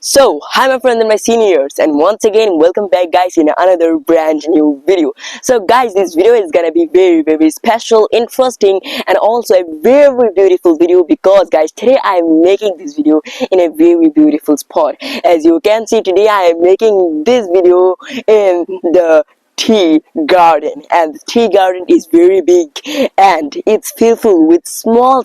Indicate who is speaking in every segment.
Speaker 1: Hi my friends and my seniors, and once again welcome back guys in another brand new video. So guys, this video is gonna be very special, interesting, and also a very beautiful video because guys, today I am making this video in a very beautiful spot. As you can see, today I am making this video in the tea garden, and the tea garden is very big and it's filled with small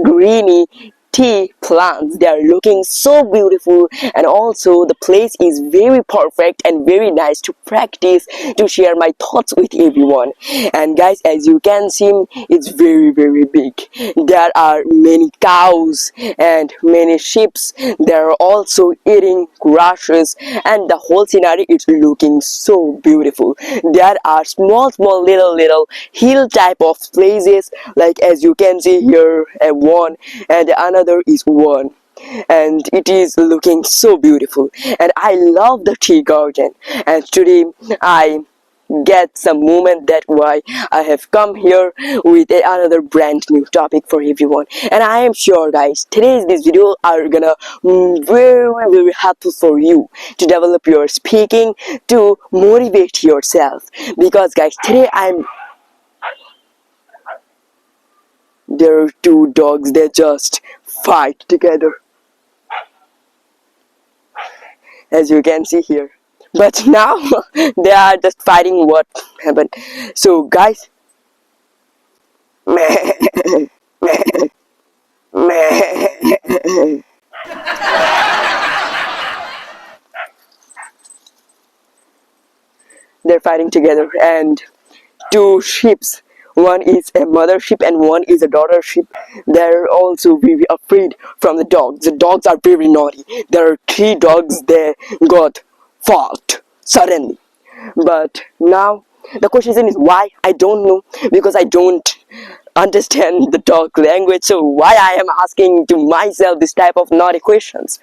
Speaker 1: greeny tea plants. They are looking so beautiful, and also the place is very perfect and very nice to practice, to share my thoughts with everyone. And guys, as you can see, it's very big. There are many cows and many sheep. They are also eating grasses, and the whole scenario is looking so beautiful. There are small little hill type of places, like as you can see here, one and another is one, and it is looking so beautiful. And I love the tea garden, and today I get some moment, that why I have come here with another brand new topic for everyone. And I am sure guys, today's this video are gonna very helpful for you to develop your speaking, to motivate yourself, because guys, today there are two dogs, they just fight together, as you can see here. But now they are just fighting what happened. So guys, they're fighting together, and two sheeps, one is a mother sheep and one is a daughter sheep, they're also very afraid from the dogs. The dogs are very naughty. There are three dogs, they got fought suddenly. But now the question is why, I don't know, because I don't understand the dog language, so why I am asking to myself this type of naughty questions.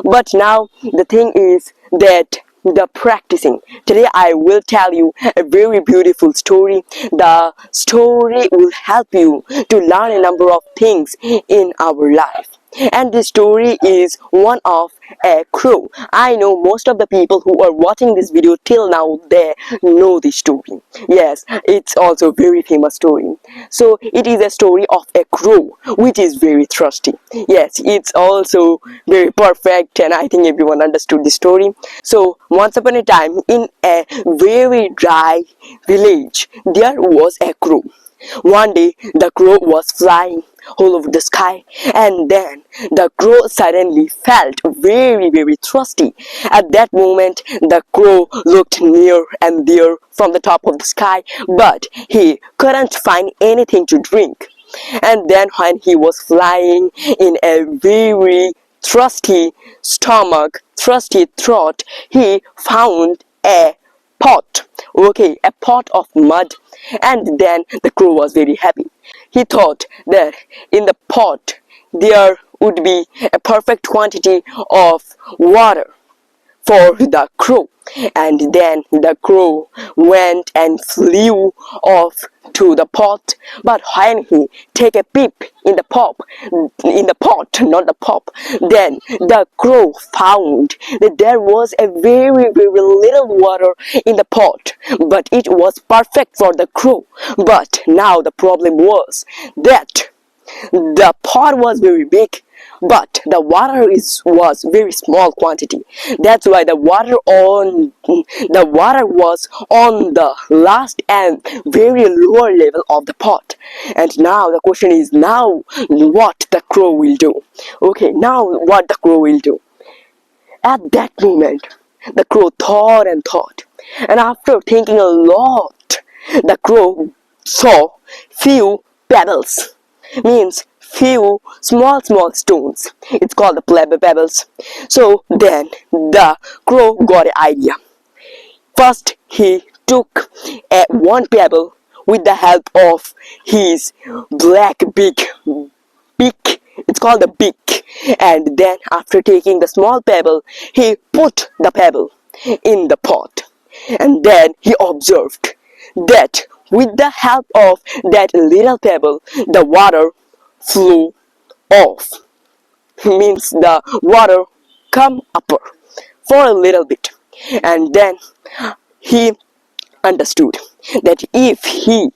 Speaker 1: But now the thing is that the practicing, today I will tell you a very beautiful story. The story will help you to learn a number of things in our life. And this story is one of a crow. I know most of the people who are watching this video till now, they know this story. Yes, it's also a very famous story. So it is a story of a crow which is very thirsty. Yes, it's also very perfect, and I think everyone understood the story. So once upon a time, in a very dry village, there was a crow. One day the crow was flying all over the sky, and then the crow suddenly felt very thirsty. At that moment the crow looked near and there from the top of the sky, but he couldn't find anything to drink. And then when he was flying in a very thirsty stomach, thirsty throat, he found a pot. Okay, a pot of mud. And then the crow was very happy. He thought that in the pot there would be a perfect quantity of water for the crow. And then the crow went and flew off to the pot. But when he take a peep in the pot, not the pop, then the crow found that there was a very little water in the pot, but it was perfect for the crow. But now the problem was that the pot was very big, but the water was very small quantity. That's why the water was on the last and very lower level of the pot. And now the question is, now what the crow will do. Okay, now what the crow will do. At that moment the crow thought and thought, and after thinking a lot, the crow saw few pebbles, means few small stones. It's called the pebbles. So then the crow got an idea. First he took one pebble with the help of his black beak. It's called the beak. And then after taking the small pebble, he put the pebble in the pot. And then he observed that with the help of that little pebble, the water flew off. Means the water come upper for a little bit. And then he understood that if he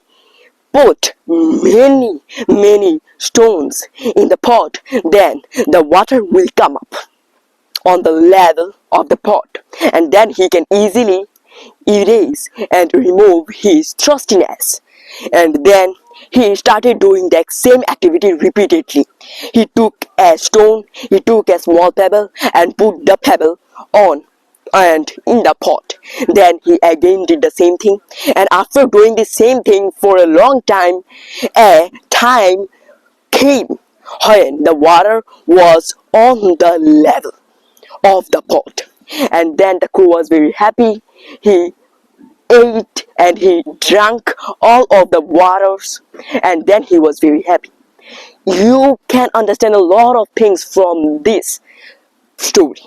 Speaker 1: put many stones in the pot, then the water will come up on the level of the pot, and then he can easily erase and remove his trustiness. And then he started doing the same activity repeatedly. He took a stone, he took a small pebble and put the pebble on and in the pot. Then he again did the same thing, and after doing the same thing for a long time, a time came when the water was on the level of the pot. And then the crow was very happy. He ate and he drank all of the waters, and then he was very happy. You can understand a lot of things from this story.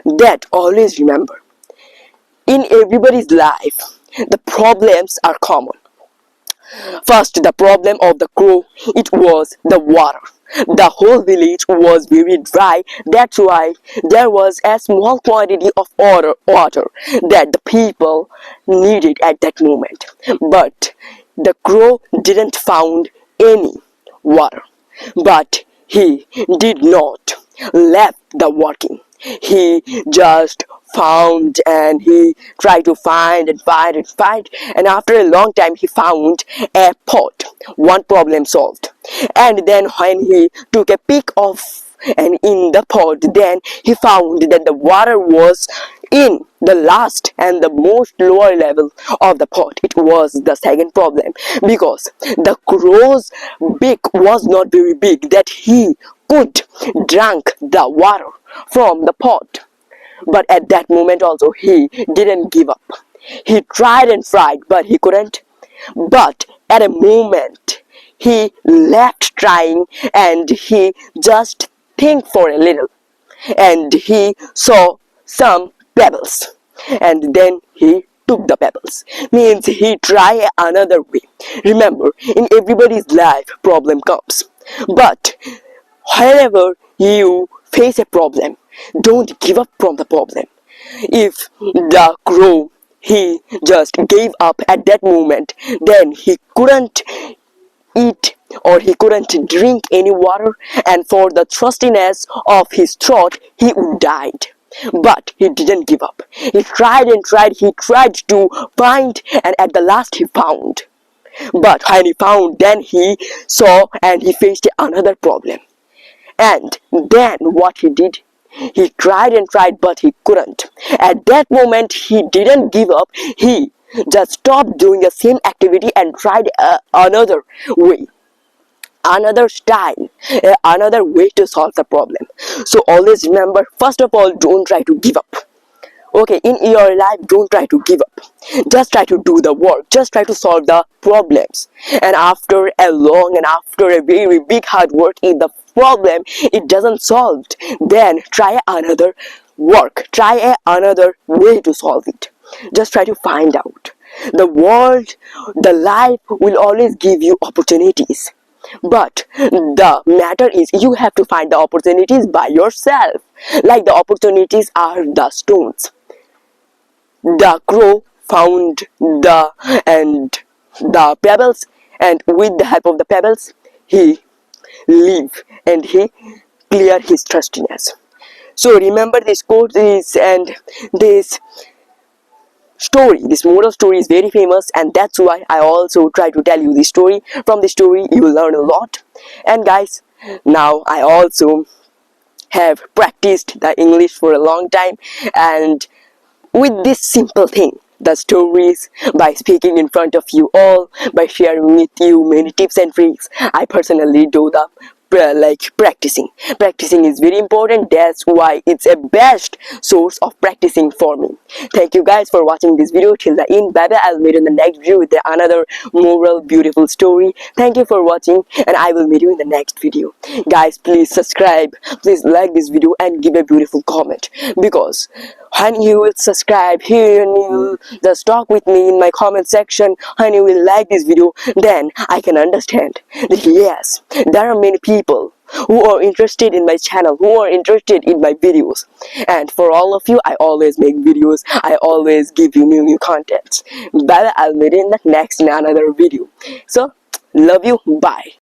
Speaker 1: That always remember, in everybody's life the problems are common. First, the problem of the crow, it was the water. The whole village was very dry. That's why there was a small quantity of water that the people needed at that moment. But the crow didn't found any water. But he did not left the working. He just found and he tried to find and find and find, and after a long time he found a pot. One problem solved. And then when he took a pick of and in the pot, then he found that the water was in the last and the most lower level of the pot. It was the second problem, because the crow's beak was not very big that he could drink the water from the pot. But at that moment also he didn't give up. He tried and tried, but he couldn't. But at a moment he left trying and he just think for a little, and he saw some pebbles, and then he took the pebbles. Means he tried another way. Remember, in everybody's life problem comes, but whenever you face a problem, don't give up from the problem. If the crow, he just gave up at that moment, then he couldn't eat or he couldn't drink any water, and for the trustiness of his throat he would died. But he didn't give up. He tried and tried. He tried to find, and at the last he found. But when he found, then he saw and he faced another problem. And then what he did, he tried and tried, but he couldn't. At that moment he didn't give up. He just stopped doing the same activity and tried another way, another style, another way to solve the problem. So always remember, first of all, don't try to give up. Okay, in your life, don't try to give up. Just try to do the work. Just try to solve the problems. And after a long and after a very big hard work, if the problem it doesn't solved, then try another work. Try another way to solve it. Just try to find out. The world, the life will always give you opportunities. But the matter is, you have to find the opportunities by yourself. Like the opportunities are the stones. The crow found the pebbles, and with the help of the pebbles he lived and he cleared his thirstiness. So remember, this quote is, and this story, this moral story is very famous, and that's why I also try to tell you this story. From this story you will learn a lot. And guys, now I also have practiced the English for a long time, and with this simple thing, the stories, by speaking in front of you all, by sharing with you many tips and tricks, I personally do the practicing is very important. That's why it's a best source of practicing for me. Thank you guys for watching this video till the end. Bye bye. I'll meet you in the next video with another moral beautiful story. Thank you for watching, and I will meet you in the next video. Guys, please subscribe, please like this video and give a beautiful comment, because when you will subscribe here and you will just talk with me in my comment section, when you will like this video, then I can understand that yes, there are many people who are interested in my channel, who are interested in my videos. And for all of you, I always make videos, I always give you new contents. Bye. I'll meet you in the next in another video. So love you, bye.